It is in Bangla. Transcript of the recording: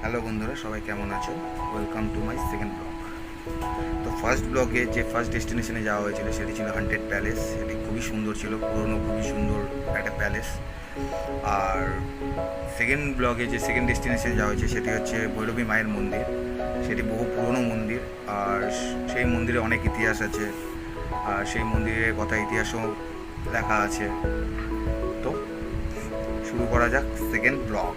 হ্যালো বন্ধুরা, সবাই কেমন আছো? Welcome to my second blog. তো ফার্স্ট ব্লগে যে ফার্স্ট ডেস্টিনেশনে যাওয়া হয়েছিল সেটি ছিল হান্টেড প্যালেস। সেটি খুবই সুন্দর ছিল, পুরনো খুবই সুন্দর একটা প্যালেস। আর সেকেন্ড ব্লগে যে সেকেন্ড ডেস্টিনেশনে যাওয়া হয়েছে সেটি হচ্ছে ভৈরবী মায়ের মন্দির। সেটি বহু পুরনো মন্দির, আর সেই মন্দিরে অনেক ইতিহাস আছে, আর সেই মন্দিরের কথা ইতিহাসও লেখা আছে। তো শুরু করা যাক সেকেন্ড ব্লগ।